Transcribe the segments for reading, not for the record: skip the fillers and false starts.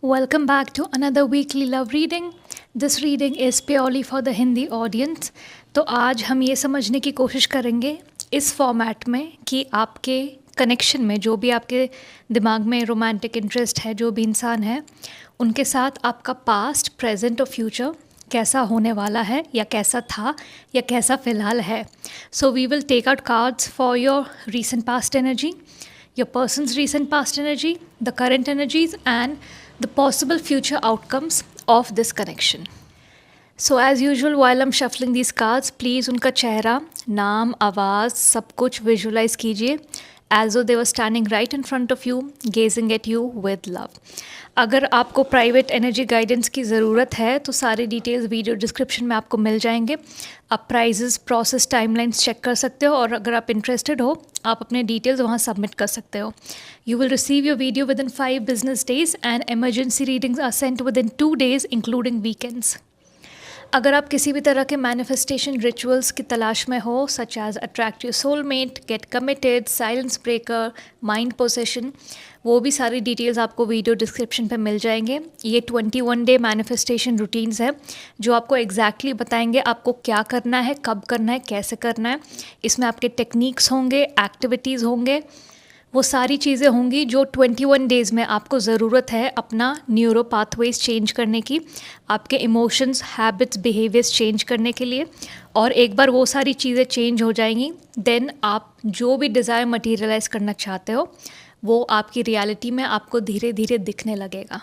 Welcome back to another weekly love reading. This reading is purely for the Hindi audience. तो आज हम ये समझने की कोशिश करेंगे इस फॉर्मेट में कि आपके कनेक्शन में जो भी आपके दिमाग में रोमांटिक इंटरेस्ट है, जो भी इंसान है, उनके साथ आपका पास्ट, प्रेजेंट और फ्यूचर कैसा होने वाला है या कैसा था या कैसा फ़िलहाल है. So we will take out cards for your recent past energy, your person's recent past energy, the current energies, and the possible future outcomes of this connection. So as usual, while I'm shuffling these cards, please उनका चेहरा, नाम, आवाज़, सब कुछ visualize कीजिए as though they were standing right in front of you, gazing at you with love. अगर आपको private energy guidance की ज़रूरत है तो सारे डिटेल्स वीडियो डिस्क्रिप्शन में आपको मिल जाएंगे. आप प्राइजेस, प्रोसेस, टाइमलाइंस चेक कर सकते हो और अगर आप इंटरेस्टेड हो आप अपने डिटेल्स वहाँ सबमिट कर सकते हो. You will receive your video within 5 business days and emergency readings are sent within 2 days including weekends. अगर आप किसी भी तरह के मैनिफेस्टेशन रिचुअल्स की तलाश में हो, such as attract your soulmate, get committed, silence breaker, mind possession, वो भी सारी डिटेल्स आपको वीडियो डिस्क्रिप्शन पे मिल जाएंगे. ये 21 डे मैनिफेस्टेशन रूटीन्स है जो आपको एग्जैक्टली बताएंगे आपको क्या करना है, कब करना है, कैसे करना है. इसमें आपके टेक्निक्स होंगे, एक्टिविटीज़ होंगे, वो सारी चीज़ें होंगी जो 21 डेज़ में आपको ज़रूरत है अपना न्यूरो पाथवेज चेंज करने की, आपके इमोशंस, हैबिट्स, बिहेवियर्स चेंज करने के लिए. और एक बार वो सारी चीज़ें चेंज हो जाएंगी देन आप जो भी डिज़ायर मटीरियलाइज़ करना चाहते हो वो आपकी रियलिटी में आपको धीरे धीरे दिखने लगेगा.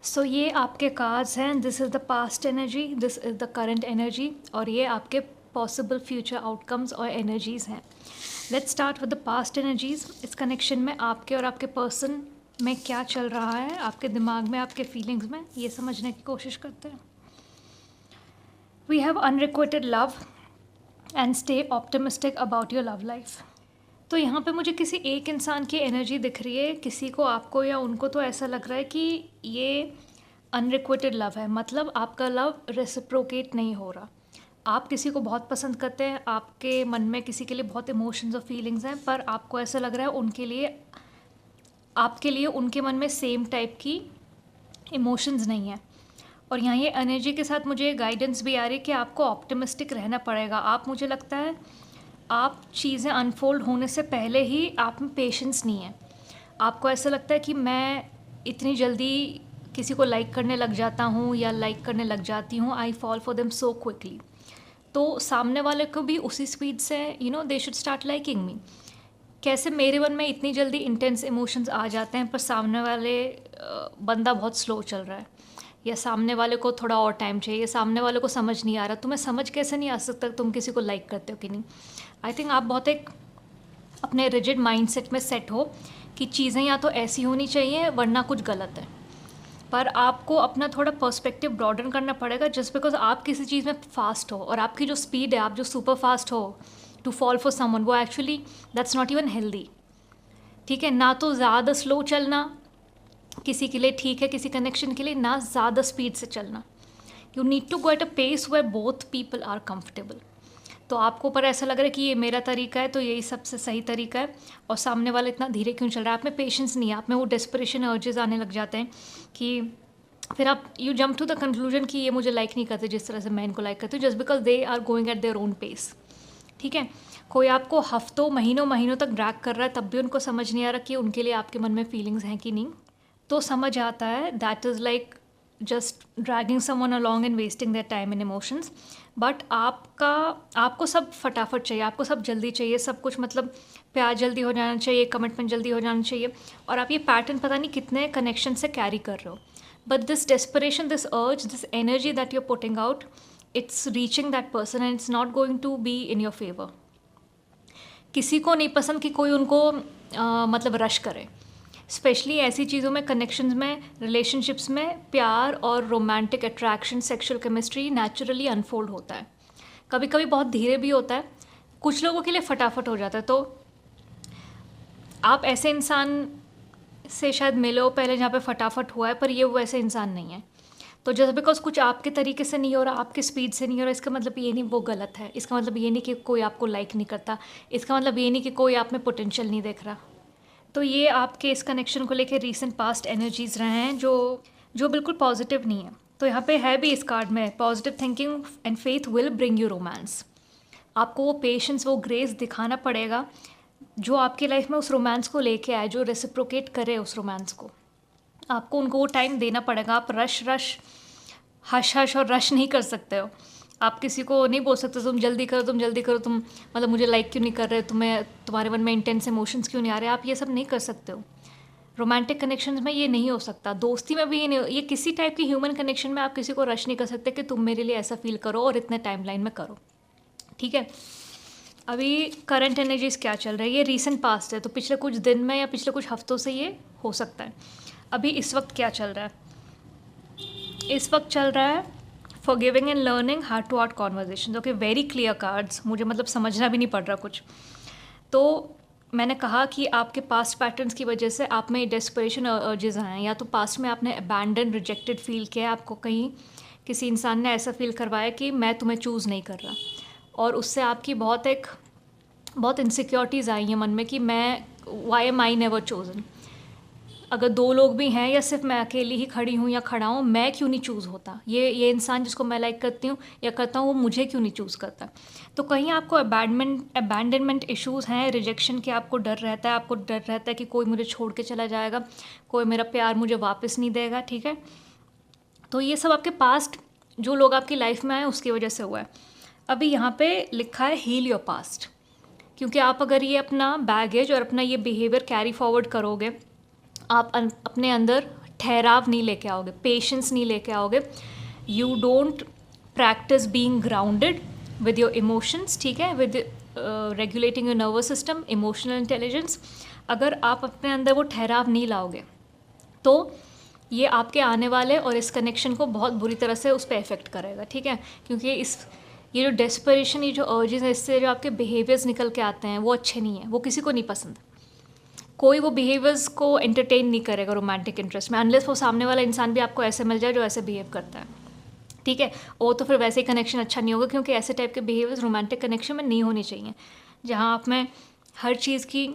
सो ये आपके कार्ड्स हैं. This is the past energy, this is the current energy और ये आपके पॉसिबल फ्यूचर आउटकम्स और एनर्जीज़ हैं. Let's start with the past energies. इस कनेक्शन में आपके और आपके पर्सन में क्या चल रहा है, आपके दिमाग में, आपके फीलिंग्स में, ये समझने की कोशिश करते हैं. We have unrequited love and stay optimistic about your love life. तो यहाँ पे मुझे किसी एक इंसान की एनर्जी दिख रही है. किसी को, आपको या उनको तो ऐसा लग रहा है कि ये अनरिक्वेटेड लव है, मतलब आपका लव रेसिप्रोकेट नहीं हो रहा. आप किसी को बहुत पसंद करते हैं, आपके मन में किसी के लिए बहुत इमोशंस और फीलिंग्स हैं, पर आपको ऐसा लग रहा है उनके लिए, आपके लिए उनके मन में सेम टाइप की इमोशंस नहीं है. और यहाँ ये एनर्जी के साथ मुझे गाइडेंस भी आ रही है कि आपको ऑप्टिमिस्टिक रहना पड़ेगा. आप, मुझे लगता है आप चीज़ें अनफोल्ड होने से पहले ही आप में पेशेंस नहीं है. आपको ऐसा लगता है कि मैं इतनी जल्दी किसी को लाइक करने लग जाता हूँ या लाइक करने लग जाती हूँ, I fall for them so quickly. तो सामने वाले को भी उसी स्पीड से दे शुड स्टार्ट लाइकिंग मी. कैसे मेरे मन में इतनी जल्दी इंटेंस इमोशंस आ जाते हैं पर सामने वाले बंदा बहुत स्लो चल रहा है, या सामने वाले को थोड़ा और टाइम चाहिए, सामने वाले को समझ नहीं आ रहा. तुम्हें समझ कैसे नहीं आ सकता तुम किसी को लाइक करते हो कि नहीं. आई थिंक आप बहुत एक अपने रिजिड माइंडसेट में सेट हो कि चीज़ें या तो ऐसी होनी चाहिए वरना कुछ गलत है. पर आपको अपना थोड़ा पर्सपेक्टिव ब्रॉडन करना पड़ेगा. जस्ट बिकॉज आप किसी चीज़ में फास्ट हो और आपकी जो स्पीड है, आप जो सुपर फास्ट हो टू फॉल फॉर समवन, वो actually that's not even healthy. ठीक है ना, तो ज़्यादा स्लो चलना किसी के लिए ठीक है, किसी कनेक्शन के लिए ना ज़्यादा स्पीड से चलना. You need to go at a pace where both people are comfortable. तो आपको पर ऐसा लग रहा है कि ये मेरा तरीका है तो यही सबसे सही तरीका है, और सामने वाला इतना धीरे क्यों चल रहा है. आप में पेशेंस नहीं है, आप में वो डेस्परेशन अर्जेस आने लग जाते हैं कि फिर आप you jump to the conclusion कि ये मुझे लाइक नहीं करते जिस तरह से मैं इनको लाइक करती हूँ, just because they are going at their own pace. ठीक है, कोई आपको हफ्तों, महीनों तक ड्रैग कर रहा है तब भी उनको समझ नहीं आ रहा कि उनके लिए आपके मन में फीलिंग्स हैं कि नहीं. तो समझ आता है that is like just dragging someone along and wasting their time and emotions. But आपको सब फटाफट चाहिए, आपको सब जल्दी चाहिए, सब कुछ मतलब प्यार जल्दी हो जाना चाहिए, कमिटमेंट जल्दी हो जाना चाहिए. और आप ये पैटर्न पता नहीं कितने कनेक्शन से कैरी कर रहे हो. But this desperation, this urge, this energy that you are putting out, it's reaching that person and it's not going to be in your favour. किसी को नहीं पसंद कि कोई उनको मतलब रश करे, स्पेशली ऐसी चीज़ों में, कनेक्शंस में, रिलेशनशिप्स में. प्यार और romantic attraction, sexual chemistry naturally unfold होता है. कभी कभी बहुत धीरे भी होता है, कुछ लोगों के लिए फटाफट हो जाता है. तो आप ऐसे इंसान से शायद मिले हो पहले जहाँ पे फटाफट हुआ है, पर ये वो ऐसे इंसान नहीं है। तो जस्ट बिकॉज कुछ आपके तरीके से नहीं हो रहा, आपके स्पीड से नहीं हो रहा, इसका मतलब ये नहीं वो गलत है। इसका मतलब ये नहीं कि कोई आपको लाइक नहीं करता। इसका मतलब ये नहीं कि कोई आप में पोटेंशियल नहीं देख रहा। तो ये आपके इस कनेक्शन को लेके रीसेंट पास्ट एनर्जीज रहे हैं जो बिल्कुल पॉजिटिव नहीं है। तो यहाँ पे है भी इस कार्ड में, positive thinking and faith will bring you romance. आपको वो पेशेंस, वो ग्रेस दिखाना पड़ेगा जो आपकी लाइफ में उस रोमांस को लेके आए, जो रेसिप्रोकेट करे उस रोमांस को। आपको उनको वो टाइम देना पड़ेगा। आप हश हश और रश नहीं कर सकते हो। आप किसी को नहीं बोल सकते तुम जल्दी करो, तुम जल्दी करो, तुम मतलब मुझे लाइक क्यों नहीं कर रहे, तुम्हारे मन में इंटेंस इमोशंस क्यों नहीं आ रहे। आप ये सब नहीं कर सकते हो। रोमांटिक कनेक्शंस में ये नहीं हो सकता, दोस्ती में भी ये नहीं ये किसी टाइप की ह्यूमन कनेक्शन में आप किसी को रश नहीं कर सकते कि तुम मेरे लिए ऐसा फील करो और इतने टाइमलाइन में करो, ठीक है। अभी करंट एनर्जीज क्या चल रहा है, ये रीसेंट पास्ट है, तो पिछले कुछ दिन में या पिछले कुछ हफ्तों से ये हो सकता है। अभी इस वक्त क्या चल रहा है, इस वक्त चल रहा है forgiving and learning, heart to heart conversation. Okay, very clear cards, मुझे मतलब समझना भी नहीं पड़ रहा कुछ। तो मैंने कहा कि आपके पास्ट पैटर्न्स की वजह से आप में डेस्परेशन अर्जेस आए हैं, या तो पास्ट में आपने अबैंडन, रिजेक्टेड फील किया, आपको कहीं किसी इंसान ने ऐसा फील करवाया कि मैं तुम्हें चूज़ नहीं कर रहा, और उससे आपकी बहुत इनसिक्योरिटीज़ आई हैं मन में कि why am I never chosen. अगर दो लोग भी हैं या सिर्फ मैं अकेली ही खड़ी हूँ या खड़ा हूँ, मैं क्यों नहीं चूज़ होता, ये इंसान जिसको मैं लाइक करती हूँ या करता हूँ वो मुझे क्यों नहीं चूज़ करता। तो कहीं आपको अबैंडनमेंट इश्यूज़ हैं, रिजेक्शन के आपको डर रहता है कि कोई मुझे छोड़ के चला जाएगा, कोई मेरा प्यार मुझे वापस नहीं देगा, ठीक है। तो ये सब आपके पास्ट, जो लोग आपकी लाइफ में आए उसकी वजह से हुआ है। अभी यहाँ पे लिखा है हील योर पास्ट, क्योंकि आप अगर ये अपना बैगेज और अपना ये बिहेवियर कैरी फॉरवर्ड करोगे, आप अपने अंदर ठहराव नहीं लेके आओगे, पेशेंस नहीं लेके आओगे, you don't practice being grounded with your emotions, ठीक है, with regulating your nervous system, emotional intelligence. अगर आप अपने अंदर वो ठहराव नहीं लाओगे तो ये आपके आने वाले और इस कनेक्शन को बहुत बुरी तरह से उस पर इफेक्ट करेगा, ठीक है। क्योंकि ये जो डेस्परेशन, ये जो अर्जेस है, इससे जो आपके बिहेवियर्स निकल के आते हैं वो अच्छे नहीं है, वो किसी को नहीं पसंद। कोई वो बिहेवियर्स को एंटरटेन नहीं करेगा रोमांटिक इंटरेस्ट में, अनलेस वो सामने वाला इंसान भी आपको ऐसे मिल जाए जो ऐसे बिहेव करता है, ठीक है। वो तो फिर वैसे ही कनेक्शन अच्छा नहीं होगा, क्योंकि ऐसे टाइप के बिहेवियर्स रोमांटिक कनेक्शन में नहीं होने चाहिए, जहाँ आप में हर चीज़ की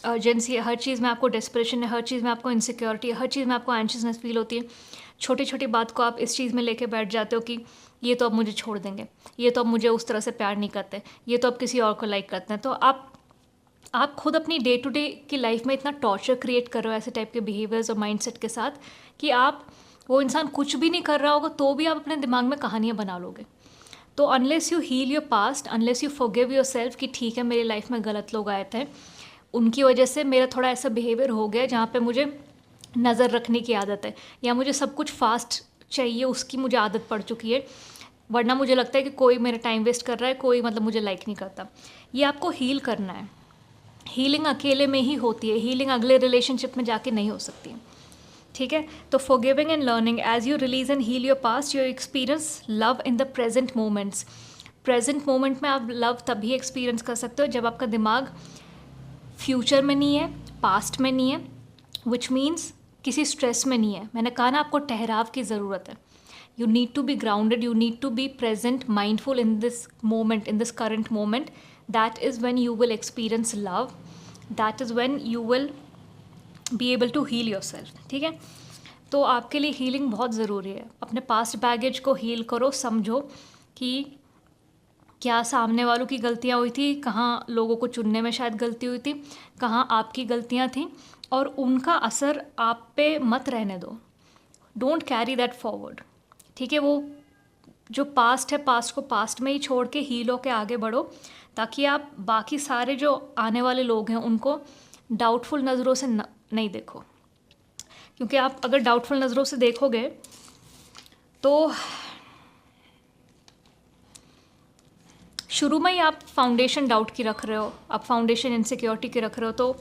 अर्जेंसी है, हर चीज़ में आपको डेस्परेशन है, हर चीज़ में आपको इनसिक्योरिटी है, हर चीज़ में आपको एंशियसनेस फील होती है। छोटी छोटी बात को आप इस चीज़ में लेके बैठ जाते हो कि ये तो अब मुझे छोड़ देंगे, ये तो अब मुझे उस तरह से प्यार नहीं करते, ये तो अब किसी और को लाइक करते हैं। तो आप खुद अपनी डे टू डे की लाइफ में इतना टॉर्चर क्रिएट कर रहे हो ऐसे टाइप के बिहेवियर्स और माइंडसेट के साथ कि आप, वो इंसान कुछ भी नहीं कर रहा होगा तो भी आप अपने दिमाग में कहानियाँ बना लोगे। तो unless you heal your past, unless you forgive yourself कि ठीक है मेरी लाइफ में गलत लोग आए थे, उनकी वजह से मेरा थोड़ा ऐसा बिहेवियर हो गया जहाँ पे मुझे नज़र रखने की आदत है, या मुझे सब कुछ फास्ट चाहिए उसकी मुझे आदत पड़ चुकी है, वरना मुझे लगता है कि कोई मेरा टाइम वेस्ट कर रहा है, कोई मतलब मुझे लाइक नहीं करता। ये आपको हील करना है। हीलिंग अकेले में ही होती है, हीलिंग अगले रिलेशनशिप में जाके नहीं हो सकती है, ठीक है। तो forgiving and learning, as you release and heal your past, you experience love in the present moments. Present moment में आप लव तभी एक्सपीरियंस कर सकते हो जब आपका दिमाग फ्यूचर में नहीं है, पास्ट में नहीं है, विच मीन्स किसी स्ट्रेस में नहीं है। मैंने कहा ना, आपको ठहराव की ज़रूरत है। You need to be grounded, you need to be present, mindful in this moment, in this current moment. That is when you will experience love. That is when you will be able to heal yourself, ठीक है। तो आपके लिए healing बहुत ज़रूरी है। अपने past baggage को हील करो, समझो कि क्या सामने वालों की गलतियाँ हुई थी, कहाँ लोगों को चुनने में शायद गलती हुई थी, कहाँ आपकी गलतियाँ थी, और उनका असर आप पे मत रहने दो। डोंट कैरी दैट फॉरवर्ड, ठीक है। वो जो पास्ट है, पास्ट को पास्ट में ही छोड़ के हील होके आगे बढ़ो, ताकि आप बाकी सारे जो आने वाले लोग हैं उनको डाउटफुल नज़रों से नहीं देखो। क्योंकि आप अगर डाउटफुल नज़रों से देखोगे तो शुरू में ही आप फाउंडेशन डाउट की रख रहे हो, आप फाउंडेशन इनसिक्योरिटी की रख रहे हो, तो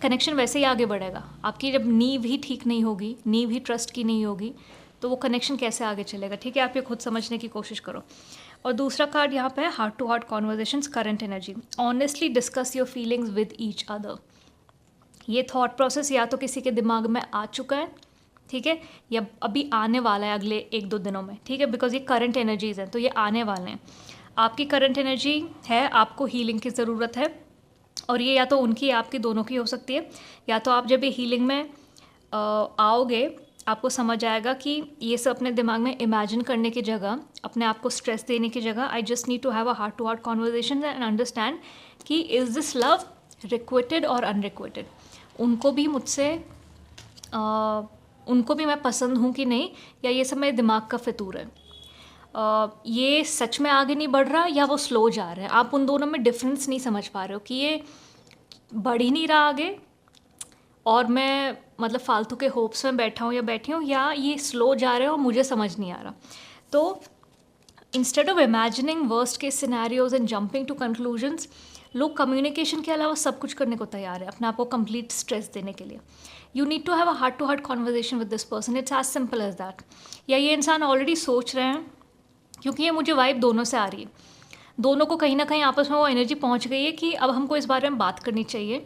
कनेक्शन वैसे ही आगे बढ़ेगा। आपकी जब नींव ही ठीक नहीं होगी, नींव ही ट्रस्ट की नहीं होगी, तो वो कनेक्शन कैसे आगे चलेगा, ठीक है। आप ये खुद समझने की कोशिश करो। और दूसरा कार्ड यहाँ पे है heart to heart conversations, current energy. Honestly discuss your feelings with each other. ये थॉट प्रोसेस या तो किसी के दिमाग में आ चुका है, ठीक है, या अभी आने वाला है अगले 1-2 दिनों में, ठीक है, बिकॉज ये करंट एनर्जीज हैं, तो ये आने वाले हैं। आपकी करंट एनर्जी है, आपको हीलिंग की ज़रूरत है, और ये या तो उनकी या आपकी, दोनों की हो सकती है। या तो आप जब ये हीलिंग में आओगे, आपको समझ आएगा कि ये सब अपने दिमाग में इमेजिन करने की जगह, अपने आप को स्ट्रेस देने की जगह, I just need to have a heart to heart conversation and understand कि इज़ दिस लव रिक्विटेड और अनरिक्विटेड। उनको भी मुझसे उनको भी मैं पसंद हूँ कि नहीं, या ये सब मेरे दिमाग का फितूर है। ये सच में आगे नहीं बढ़ रहा या वो स्लो जा रहा है। आप उन दोनों में डिफरेंस नहीं समझ पा रहे हो कि ये बढ़ ही नहीं रहा आगे, और मैं मतलब फालतू के होप्स में बैठा हूँ या बैठी हूँ, या ये स्लो जा रहे हो और मुझे समझ नहीं आ रहा। तो instead of imagining worst case scenarios and jumping to conclusions, लोग कम्युनिकेशन के अलावा सब कुछ करने को तैयार है अपने आप को कंप्लीट स्ट्रेस देने के लिए। You need to have a heart to heart conversation with this person, it's as simple as that. या ये इंसान ऑलरेडी सोच रहे हैं, क्योंकि ये मुझे वाइब दोनों से आ रही है, दोनों को कहीं ना कहीं आपस में वो एनर्जी पहुंच गई है कि अब हमको इस बारे में बात करनी चाहिए।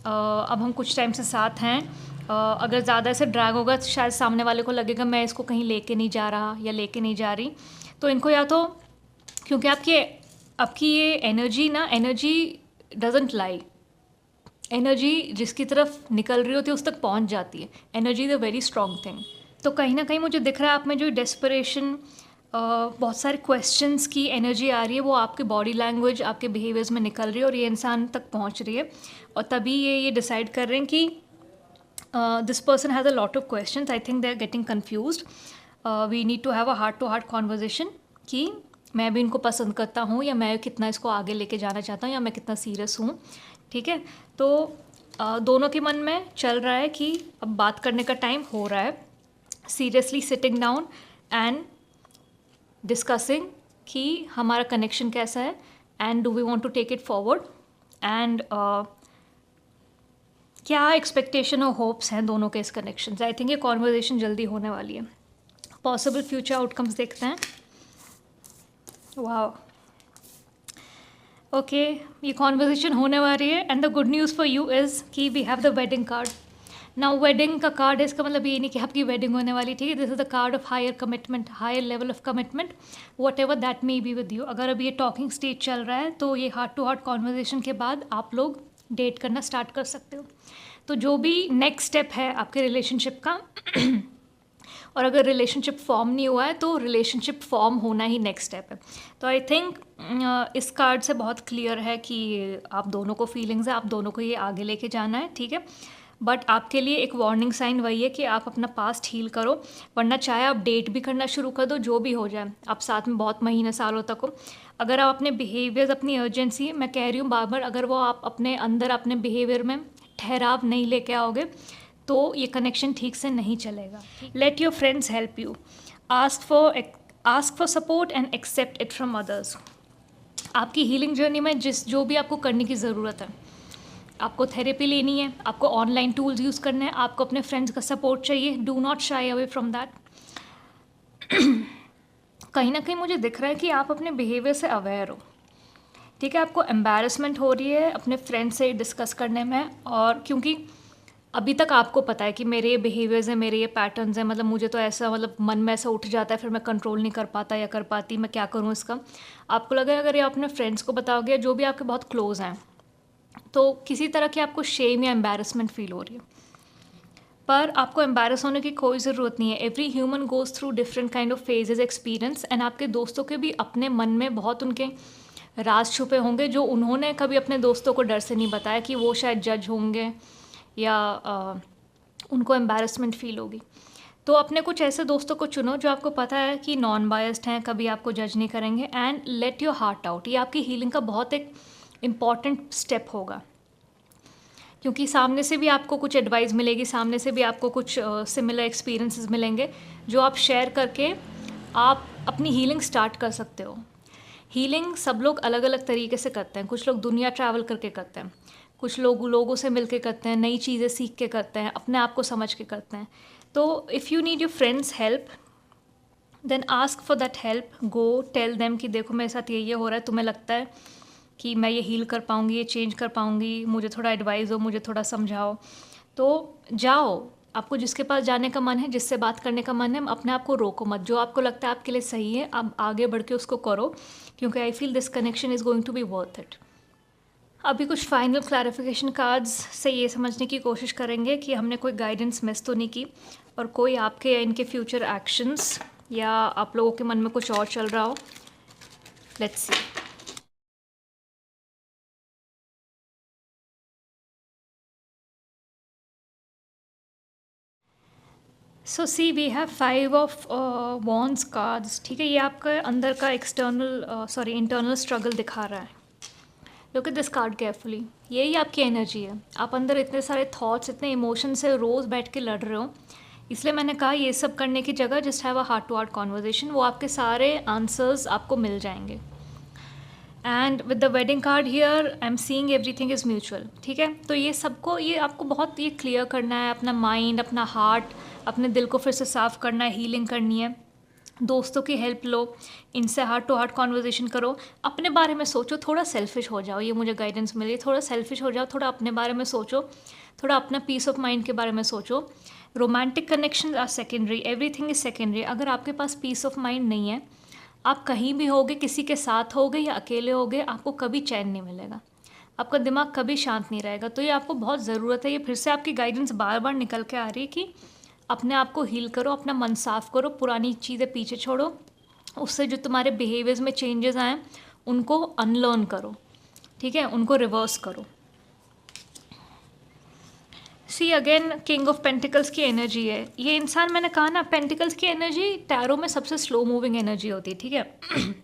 अब हम कुछ टाइम से साथ हैं, अगर ज़्यादा ऐसे ड्रैग होगा तो शायद सामने वाले को लगेगा मैं इसको कहीं लेके नहीं जा रहा या लेके नहीं जा रही। तो इनको या तो, क्योंकि आपकी ये एनर्जी डजेंट लाई, एनर्जी जिसकी तरफ निकल रही होती है उस तक पहुंच जाती है। Energy is a very strong thing. तो कहीं ना कहीं मुझे दिख रहा है आप में जो डेस्परेशन, बहुत सारे क्वेश्चंस की एनर्जी आ रही है, वो आपके बॉडी लैंग्वेज, आपके बिहेवियर्स में निकल रही है और ये इंसान तक पहुंच रही है। और तभी ये डिसाइड कर रहे हैं कि this person has a lot of questions, I think they are getting confused, we need to have a heart to heart conversation कि मैं भी इनको पसंद करता हूँ, या मैं कितना इसको आगे लेके जाना चाहता हूँ, या मैं कितना सीरियस हूँ, ठीक है। तो दोनों के मन में चल रहा है कि अब बात करने का टाइम हो रहा है, seriously sitting down and discussing कि हमारा कनेक्शन कैसा है, and do we want to take it forward, and क्या एक्सपेक्टेशन और होप्स हैं दोनों के इस कनेक्शन से। आई थिंक ये कॉन्वर्जेशन जल्दी होने वाली है। पॉसिबल फ्यूचर आउटकम्स देखते हैं। वाह, ओके, ये कॉन्वर्जेशन होने वाली है, and the good news for you is कि we have the wedding card. Now wedding का कार्ड है, इसका मतलब ये नहीं कि आपकी वेडिंग होने वाली, ठीक है। This is the card of higher commitment, higher level of commitment, whatever that may be with you. अगर अभी ये टॉकिंग स्टेज चल रहा है तो ये हार्ट टू हार्ट कॉन्वर्जेशन के बाद आप लोग डेट करना स्टार्ट कर सकते हो। तो जो भी नेक्स्ट स्टेप है आपके रिलेशनशिप का और अगर रिलेशनशिप फॉर्म नहीं हुआ है तो रिलेशनशिप फॉर्म होना ही नेक्स्ट स्टेप है। तो आई थिंक इस कार्ड से बहुत क्लियर है कि आप दोनों को फीलिंग्स है, आप दोनों को ये आगे लेके जाना है, ठीक है। बट आपके लिए एक वार्निंग साइन वही है कि आप अपना पास्ट हील करो, वरना चाहे आप डेट भी करना शुरू कर दो, जो भी हो जाए, आप साथ में बहुत महीने सालों तक हो, अगर आप अपने बिहेवियर्स, अपनी अर्जेंसी, मैं कह रही हूँ बार बार, अगर वो आप अपने अंदर अपने बिहेवियर में ठहराव नहीं लेके आओगे तो ये कनेक्शन ठीक से नहीं चलेगा। Let your friends help you, ask for support and accept it from others. आपकी हीलिंग जर्नी में जो भी आपको करने की ज़रूरत है, आपको थेरेपी लेनी है, आपको ऑनलाइन टूल्स यूज़ करने हैं, आपको अपने फ्रेंड्स का सपोर्ट चाहिए, do not shy away from that. कहीं ना कहीं मुझे दिख रहा है कि आप अपने बिहेवियर से अवेयर हो, ठीक है। आपको एम्बैरसमेंट हो रही है अपने फ्रेंड से डिस्कस करने में, और क्योंकि अभी तक आपको पता है कि मेरे ये बिहेवियर्स हैं, मेरे ये पैटर्न्स हैं, मतलब मुझे तो ऐसा, मतलब मन में ऐसा उठ जाता है, फिर मैं कंट्रोल नहीं कर पाता या कर पाती, मैं क्या करूँ इसका। आपको लगा अगर ये अपने फ्रेंड्स को बताओगे, जो भी आपके बहुत क्लोज हैं, तो किसी तरह की आपको शेम या एम्बैरसमेंट फील हो रही है, पर आपको एम्बैरस होने की कोई ज़रूरत नहीं है। Every human goes through different kind of phases experience, and आपके दोस्तों के भी अपने मन में बहुत उनके राज छुपे होंगे जो उन्होंने कभी अपने दोस्तों को डर से नहीं बताया, कि वो शायद जज होंगे या उनको एम्बैरसमेंट फील होगी। तो अपने कुछ ऐसे दोस्तों को चुनो जो आपको पता है कि नॉन बायस्ड हैं, कभी आपको जज नहीं करेंगे, and let your heart out. ये आपकी हीलिंग का बहुत एक इम्पॉर्टेंट स्टेप होगा, क्योंकि सामने से भी आपको कुछ एडवाइस मिलेगी, सामने से भी आपको कुछ सिमिलर एक्सपीरियंसेस मिलेंगे जो आप शेयर करके आप अपनी हीलिंग स्टार्ट कर सकते हो। हीलिंग सब लोग अलग अलग तरीके से करते हैं। कुछ लोग दुनिया ट्रैवल करके करते हैं, कुछ लोग लोगों से मिल के करते हैं, नई चीज़ें सीख के करते हैं, अपने आप को समझ के करते हैं। तो if you need your friends help, then ask for that help, go tell them कि देखो मेरे साथ ये हो रहा है, तुम्हें लगता है कि मैं ये हील कर पाऊँगी, ये चेंज कर पाऊँगी, मुझे थोड़ा एडवाइस दो, मुझे थोड़ा समझाओ। तो जाओ, आपको जिसके पास जाने का मन है, जिससे बात करने का मन है, अपने आप को रोको मत। जो आपको लगता है आपके लिए सही है, आप आगे बढ़ के उसको करो, क्योंकि I feel this connection is going to be worth it. अभी कुछ फाइनल क्लैरिफिकेशन कार्ड्स से ये समझने की कोशिश करेंगे कि हमने कोई गाइडेंस मिस तो नहीं की, और कोई आपके या इनके फ्यूचर एक्शंस या आप लोगों के मन में कुछ और चल रहा हो। Let's see. So see we have 5 of wands cards. ठीक है, ये आपका अंदर का इंटरनल स्ट्रगल दिखा रहा है। Look at this card carefully. यही आपकी एनर्जी है। आप अंदर इतने सारे थॉट्स, इतने इमोशन से रोज़ बैठ के लड़ रहे हो। इसलिए मैंने कहा ये सब करने की जगह just have a heart to heart conversation, वो आपके सारे आंसर्स आपको मिल जाएंगे। And with the wedding card here I am seeing everything is mutual. ठीक है, तो ये आपको बहुत ये क्लियर करना है, अपना माइंड, अपना हार्ट, अपने दिल को फिर से साफ़ करना है, हीलिंग करनी है। दोस्तों की हेल्प लो, इनसे हार्ट टू हार्ट कॉन्वर्जेशन करो, अपने बारे में सोचो, थोड़ा सेल्फिश हो जाओ। ये मुझे गाइडेंस मिली, थोड़ा सेल्फिश हो जाओ, थोड़ा अपने बारे में सोचो, थोड़ा अपना पीस ऑफ माइंड के बारे में सोचो। Romantic connection are secondary, everything is secondary. अगर आपके पास पीस ऑफ माइंड नहीं है, आप कहीं भी होगे, किसी के साथ होगे या अकेले होगे, आपको कभी चैन नहीं मिलेगा, आपका दिमाग कभी शांत नहीं रहेगा। तो ये आपको बहुत ज़रूरत है। ये फिर से आपकी गाइडेंस बार बार निकल के आ रही है कि अपने आप को हील करो, अपना मन साफ़ करो, पुरानी चीज़ें पीछे छोड़ो, उससे जो तुम्हारे बिहेवियर्स में चेंजेस आए उनको अनलर्न करो। ठीक है, उनको रिवर्स करो। See again king of pentacles की एनर्जी है। ये इंसान, मैंने कहा ना, पेंटिकल्स की एनर्जी टैरो में सबसे स्लो मूविंग एनर्जी होती है। ठीक है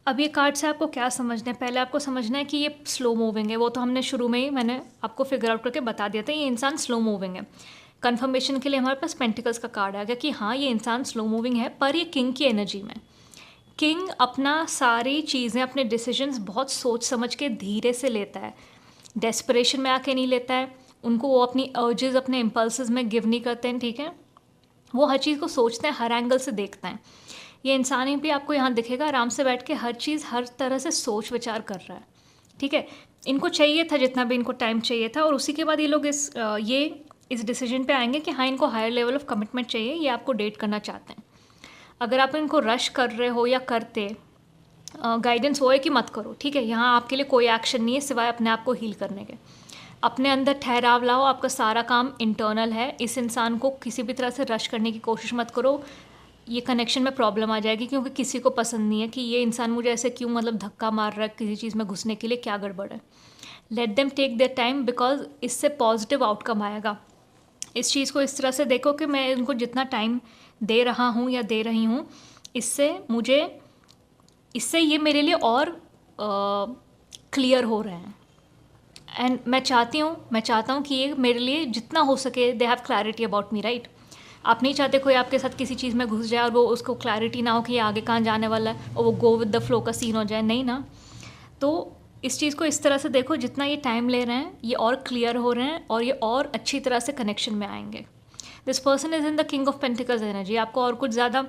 अब ये कार्ड से आपको क्या समझना है? पहले आपको समझना है कि ये स्लो मूविंग है। वो तो हमने शुरू में ही मैंने आपको फिगर आउट करके बता दिया था, ये इंसान स्लो मूविंग है। कन्फर्मेशन के लिए हमारे पास पेंटिकल्स का कार्ड आ गया कि हाँ, ये इंसान स्लो मूविंग है, पर ये किंग की एनर्जी में। किंग अपना सारी चीज़ें, अपने डिसीजंस बहुत सोच समझ के धीरे से लेता है, डेस्परेशन में आके नहीं लेता है। उनको वो अपनी अर्जेस, अपने इम्पल्सेस में गिव नहीं करते हैं। ठीक है, वो हर चीज़ को सोचते हैं, हर एंगल से देखते हैं। ये इंसान भी आपको यहाँ दिखेगा, आराम से बैठ के हर चीज़ हर तरह से सोच विचार कर रहा है। ठीक है, इनको चाहिए था जितना भी इनको टाइम चाहिए था, और उसी के बाद ये लोग इस डिसीजन पे आएंगे कि हाँ, इनको हायर लेवल ऑफ कमिटमेंट चाहिए, ये आपको डेट करना चाहते हैं। अगर आप इनको रश कर रहे हो या करते, गाइडेंस वो है कि मत करो। ठीक है, यहाँ आपके लिए कोई एक्शन नहीं है सिवाय अपने आप को हील करने के। अपने अंदर ठहराव लाओ, आपका सारा काम इंटरनल है। इस इंसान को किसी भी तरह से रश करने की कोशिश मत करो, ये कनेक्शन में प्रॉब्लम आ जाएगी, क्योंकि किसी को पसंद नहीं है कि ये इंसान मुझे ऐसे क्यों धक्का मार रहा है किसी चीज़ में घुसने के लिए, क्या गड़बड़ है। Let them take their time, because इससे पॉजिटिव आउटकम आएगा। इस चीज़ को इस तरह से देखो कि मैं इनको जितना टाइम दे रहा हूँ या दे रही हूँ, इससे ये मेरे लिए और क्लियर हो रहे हैं। एंड मैं चाहता हूँ कि ये मेरे लिए जितना हो सके, they have clarity about me, right. आप नहीं चाहते कोई आपके साथ किसी चीज़ में घुस जाए और वो उसको क्लैरिटी ना हो कि ये आगे कहाँ जाने वाला है, और वो गो विद द फ्लो का सीन हो जाए, नहीं ना। तो इस चीज़ को इस तरह से देखो, जितना ये टाइम ले रहे हैं, ये और क्लियर हो रहे हैं और ये और अच्छी तरह से कनेक्शन में आएंगे। This person is in the king of pentacles energy. आपको और कुछ ज़्यादा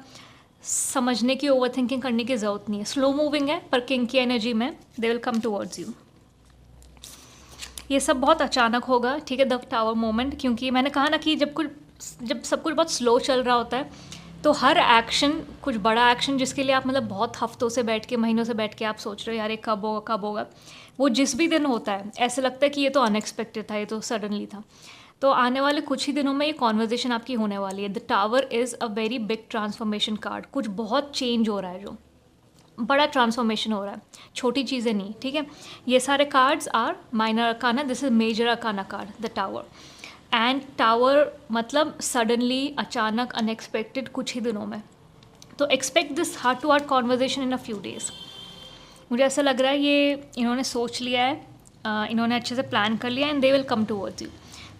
समझने की, ओवर थिंकिंग करने की ज़रूरत नहीं है। स्लो मूविंग है, पर किंग की एनर्जी में they will come towards you. ये सब बहुत अचानक होगा। ठीक है, द टावर मोमेंट, क्योंकि मैंने कहा ना कि जब सब कुछ बहुत स्लो चल रहा होता है, तो हर एक्शन, कुछ बड़ा एक्शन जिसके लिए आप बहुत हफ्तों से बैठ के, महीनों से बैठ के आप सोच रहे हो यार ये कब होगा कब होगा, वो जिस भी दिन होता है ऐसे लगता है कि ये तो अनएक्सपेक्टेड था, ये तो सडनली था। तो आने वाले कुछ ही दिनों में ये कॉन्वर्जेशन आपकी होने वाली है। The tower is a very big transformation card. कुछ बहुत चेंज हो रहा है, जो बड़ा ट्रांसफॉर्मेशन हो रहा है, छोटी चीज़ें नहीं। ठीक है, ये सारे cards are minor arcana, this is major arcana card, the tower. And tower मतलब सडनली, अचानक, अनएक्सपेक्टेड, कुछ ही दिनों में। तो expect this heart to heart conversation in a few days. मुझे ऐसा लग रहा है ये इन्होंने सोच लिया है, इन्होंने अच्छे से प्लान कर लिया, and they will come towards you.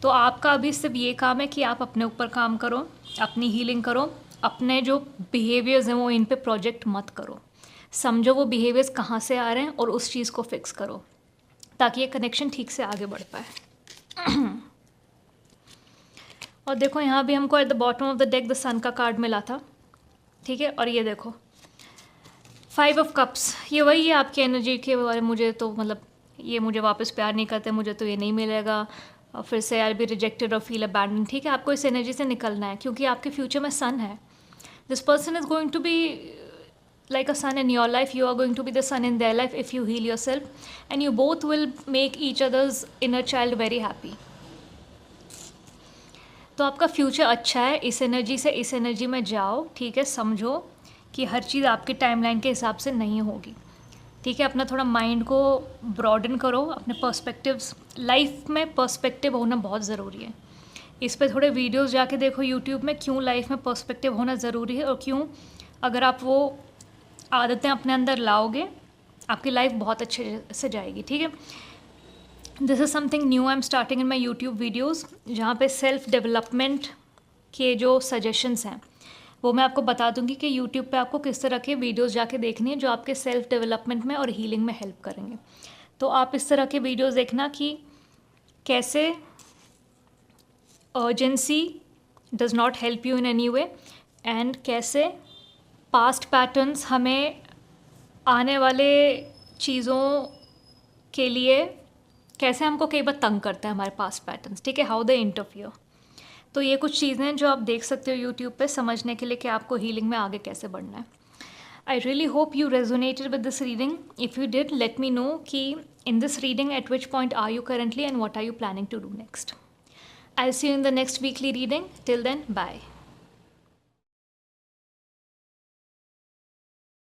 तो आपका अभी सिर्फ ये काम है कि आप अपने ऊपर काम करो, अपनी हीलिंग करो, अपने जो बिहेवियर्स हैं वो इन पे प्रोजेक्ट मत करो, समझो वो बिहेवियर्स कहाँ से आ रहे हैं और उस चीज़ को फिक्स करो, ताकि ये कनेक्शन ठीक से आगे बढ़ पाए। और देखो यहाँ भी हमको at the bottom of the deck the sun का कार्ड मिला था। ठीक है, और ये देखो फाइव ऑफ कप्स, ये वही है आपकी एनर्जी के बारे में। मुझे तो मतलब ये मुझे वापस प्यार नहीं करते, मुझे तो ये नहीं मिलेगा, और फिर से आई बी रिजेक्टेड और फील अबैंडन। ठीक है, आपको इस एनर्जी से निकलना है क्योंकि आपके फ्यूचर में सन है। This person is going to be like a sun in your life, you are going to be the sun in their life if you heal yourself, and you both will make each other's inner child very happy. तो आपका future अच्छा है, इस energy से इस energy में जाओ। ठीक है, समझो कि हर चीज़ आपकी टाइमलाइन के हिसाब से नहीं होगी। ठीक है, अपना थोड़ा माइंड को ब्रॉडन करो, अपने पर्सपेक्टिव्स, लाइफ में पर्सपेक्टिव होना बहुत ज़रूरी है। इस पे थोड़े वीडियोस जाके देखो यूट्यूब में, क्यों लाइफ में पर्सपेक्टिव होना ज़रूरी है, और क्यों अगर आप वो आदतें अपने अंदर लाओगे आपकी लाइफ बहुत अच्छे से जाएगी। ठीक है, this is something new I am starting in my YouTube videos, जहाँ पे सेल्फ डेवलपमेंट के जो सजेशंस हैं वो मैं आपको बता दूंगी कि यूट्यूब पे आपको किस तरह के वीडियोस जाके देखनी है जो आपके सेल्फ डेवलपमेंट में और हीलिंग में हेल्प करेंगे। तो आप इस तरह के वीडियोस देखना कि कैसे urgency does not help you in any way, and कैसे पास्ट पैटर्न्स हमें आने वाले चीज़ों के लिए, कैसे हमको कई बार तंग करते हैं हमारे पास्ट पैटर्न्स। ठीक है, हाउ दे इंटरफियर। तो ये कुछ चीज़ें हैं जो आप देख सकते हो यूट्यूब पे समझने के लिए कि आपको हीलिंग में आगे कैसे बढ़ना है। I really hope you resonated with this reading. If you did, let me know कि in this reading at which point are you currently and what are you planning to do next. I see you in the next weekly reading. Till then, bye.